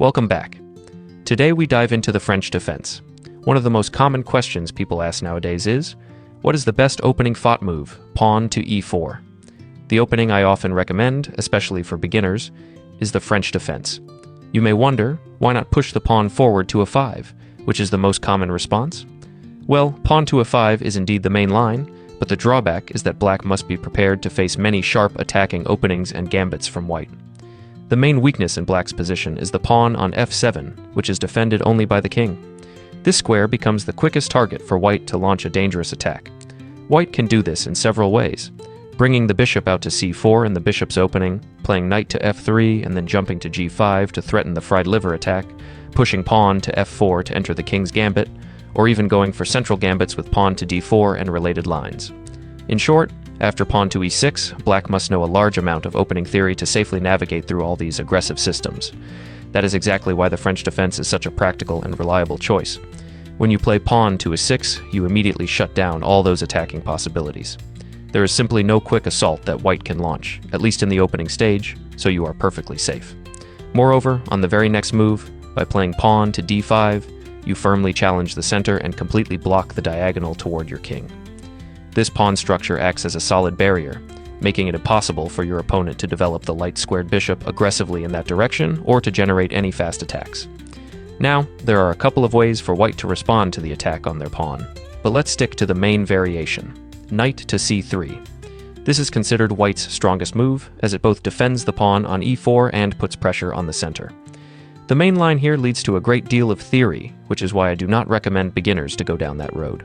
Welcome back. Today we dive into the French defense. One of the most common questions people ask nowadays is, what is the best opening fought move, pawn to e4? The opening I often recommend, especially for beginners, is the French defense. You may wonder, why not push the pawn forward to a5, which is the most common response? Well, pawn to a5 is indeed the main line, but the drawback is that black must be prepared to face many sharp attacking openings and gambits from white. The main weakness in black's position is the pawn on f7, which is defended only by the king. This square becomes the quickest target for white to launch a dangerous attack. White can do this in several ways, bringing the bishop out to c4 in the bishop's opening, playing knight to f3 and then jumping to g5 to threaten the fried liver attack, pushing pawn to f4 to enter the king's gambit, or even going for central gambits with pawn to d4 and related lines. In short, after pawn to e6, black must know a large amount of opening theory to safely navigate through all these aggressive systems. That is exactly why the French defense is such a practical and reliable choice. When you play pawn to a6, you immediately shut down all those attacking possibilities. There is simply no quick assault that white can launch, at least in the opening stage, so you are perfectly safe. Moreover, on the very next move, by playing pawn to d5, you firmly challenge the center and completely block the diagonal toward your king. This pawn structure acts as a solid barrier, making it impossible for your opponent to develop the light-squared bishop aggressively in that direction or to generate any fast attacks. Now, there are a couple of ways for white to respond to the attack on their pawn, but let's stick to the main variation, knight to c3. This is considered white's strongest move, as it both defends the pawn on e4 and puts pressure on the center. The main line here leads to a great deal of theory, which is why I do not recommend beginners to go down that road.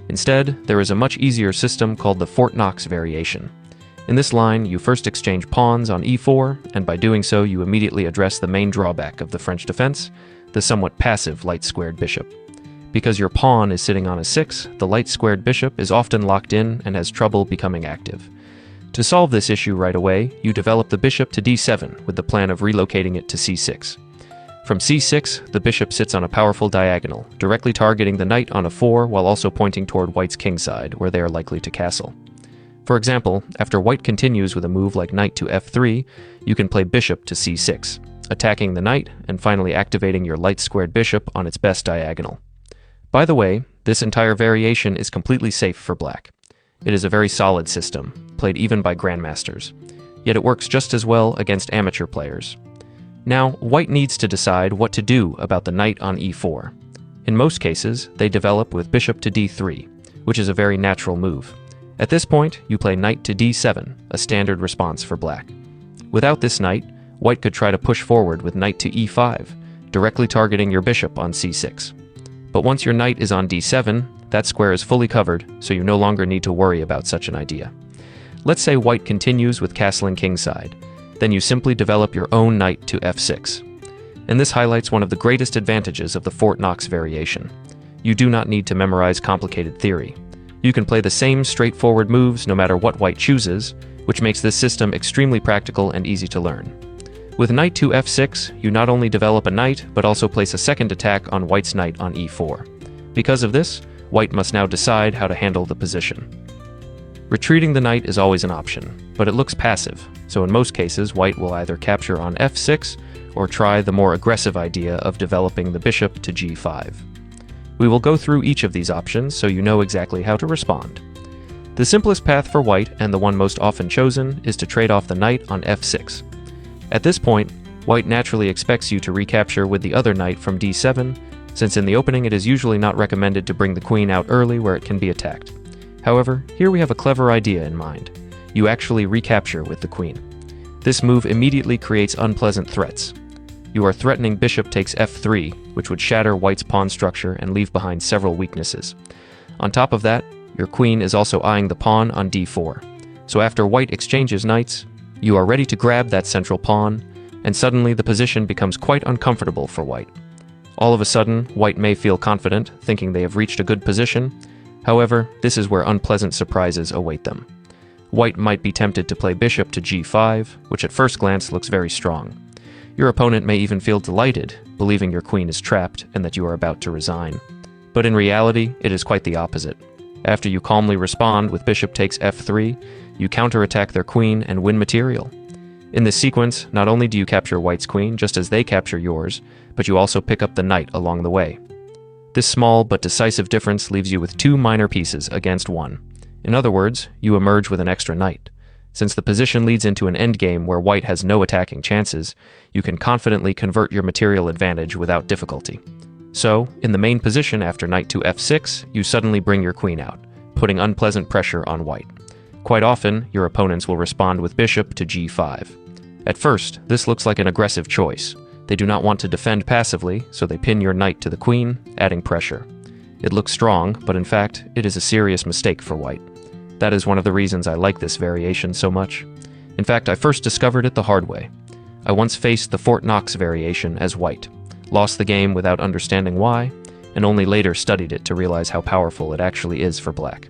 Instead, there is a much easier system called the Fort Knox variation. In this line, you first exchange pawns on e4, and by doing so you immediately address the main drawback of the French defense, the somewhat passive light-squared bishop. Because your pawn is sitting on a6, the light-squared bishop is often locked in and has trouble becoming active. To solve this issue right away, you develop the bishop to d7 with the plan of relocating it to c6. From c6, the bishop sits on a powerful diagonal, directly targeting the knight on a4 while also pointing toward white's king side, where they are likely to castle. For example, after white continues with a move like knight to f3, you can play bishop to c6, attacking the knight and finally activating your light-squared bishop on its best diagonal. By the way, this entire variation is completely safe for black. It is a very solid system, played even by grandmasters, yet it works just as well against amateur players. Now, white needs to decide what to do about the knight on e4. In most cases, they develop with bishop to d3, which is a very natural move. At this point, you play knight to d7, a standard response for black. Without this knight, white could try to push forward with knight to e5, directly targeting your bishop on c6. But once your knight is on d7, that square is fully covered, so you no longer need to worry about such an idea. Let's say white continues with castling kingside. Then you simply develop your own knight to f6. And this highlights one of the greatest advantages of the Fort Knox variation. You do not need to memorize complicated theory. You can play the same straightforward moves no matter what white chooses, which makes this system extremely practical and easy to learn. With knight to f6, you not only develop a knight, but also place a second attack on white's knight on e4. Because of this, white must now decide how to handle the position. Retreating the knight is always an option, but it looks passive, so in most cases white will either capture on f6 or try the more aggressive idea of developing the bishop to g5. We will go through each of these options so you know exactly how to respond. The simplest path for white, and the one most often chosen, is to trade off the knight on f6. At this point, white naturally expects you to recapture with the other knight from d7, since in the opening it is usually not recommended to bring the queen out early where it can be attacked. However, here we have a clever idea in mind. You actually recapture with the queen. This move immediately creates unpleasant threats. You are threatening bishop takes f3, which would shatter white's pawn structure and leave behind several weaknesses. On top of that, your queen is also eyeing the pawn on d4. So after white exchanges knights, you are ready to grab that central pawn, and suddenly the position becomes quite uncomfortable for white. All of a sudden, white may feel confident, thinking they have reached a good position. However, this is where unpleasant surprises await them. White might be tempted to play bishop to g5, which at first glance looks very strong. Your opponent may even feel delighted, believing your queen is trapped and that you are about to resign. But in reality, it is quite the opposite. After you calmly respond with bishop takes f3, you counterattack their queen and win material. In this sequence, not only do you capture white's queen just as they capture yours, but you also pick up the knight along the way. This small but decisive difference leaves you with 2 minor pieces against 1. In other words, you emerge with an extra knight. Since the position leads into an endgame where white has no attacking chances, you can confidently convert your material advantage without difficulty. So, in the main position after knight to f6, you suddenly bring your queen out, putting unpleasant pressure on white. Quite often, your opponents will respond with bishop to g5. At first, this looks like an aggressive choice. They do not want to defend passively, so they pin your knight to the queen, adding pressure. It looks strong, but in fact, it is a serious mistake for white. That is one of the reasons I like this variation so much. In fact, I first discovered it the hard way. I once faced the Fort Knox variation as white, lost the game without understanding why, and only later studied it to realize how powerful it actually is for black.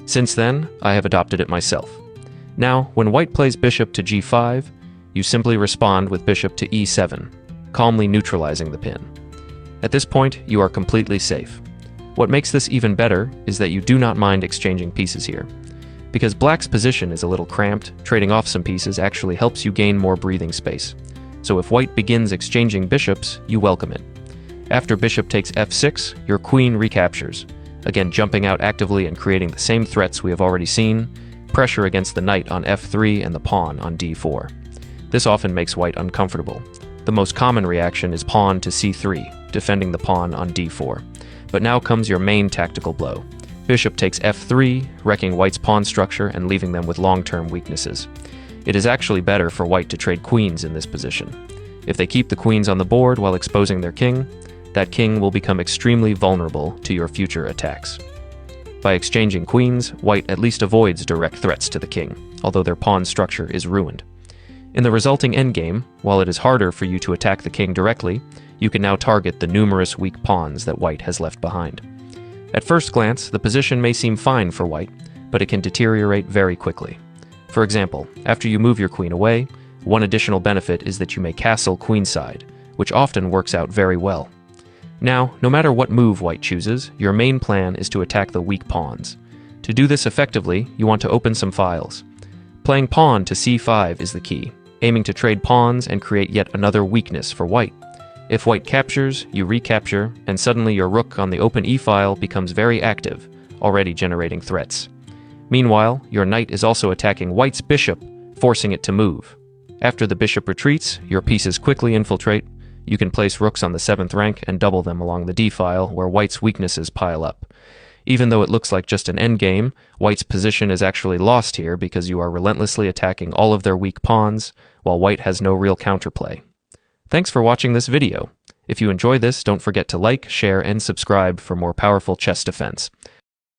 Since then, I have adopted it myself. Now, when white plays bishop to g5, you simply respond with bishop to e7, calmly neutralizing the pin. At this point, you are completely safe. What makes this even better is that you do not mind exchanging pieces here. Because black's position is a little cramped, trading off some pieces actually helps you gain more breathing space. So if white begins exchanging bishops, you welcome it. After bishop takes f6, your queen recaptures, again jumping out actively and creating the same threats we have already seen, pressure against the knight on f3 and the pawn on d4. This often makes white uncomfortable. The most common reaction is pawn to c3, defending the pawn on d4. But now comes your main tactical blow. Bishop takes f3, wrecking white's pawn structure and leaving them with long-term weaknesses. It is actually better for white to trade queens in this position. If they keep the queens on the board while exposing their king, that king will become extremely vulnerable to your future attacks. By exchanging queens, white at least avoids direct threats to the king, although their pawn structure is ruined. In the resulting endgame, while it is harder for you to attack the king directly, you can now target the numerous weak pawns that white has left behind. At first glance, the position may seem fine for white, but it can deteriorate very quickly. For example, after you move your queen away, one additional benefit is that you may castle queenside, which often works out very well. Now, no matter what move white chooses, your main plan is to attack the weak pawns. To do this effectively, you want to open some files. Playing pawn to c5 is the key, aiming to trade pawns and create yet another weakness for white. If white captures, you recapture, and suddenly your rook on the open e-file becomes very active, already generating threats. Meanwhile, your knight is also attacking white's bishop, forcing it to move. After the bishop retreats, your pieces quickly infiltrate. You can place rooks on the 7th rank and double them along the d-file, where white's weaknesses pile up. Even though it looks like just an endgame, white's position is actually lost here because you are relentlessly attacking all of their weak pawns, while white has no real counterplay. Thanks for watching this video. If you enjoy this, don't forget to like, share, and subscribe for more powerful chess defense.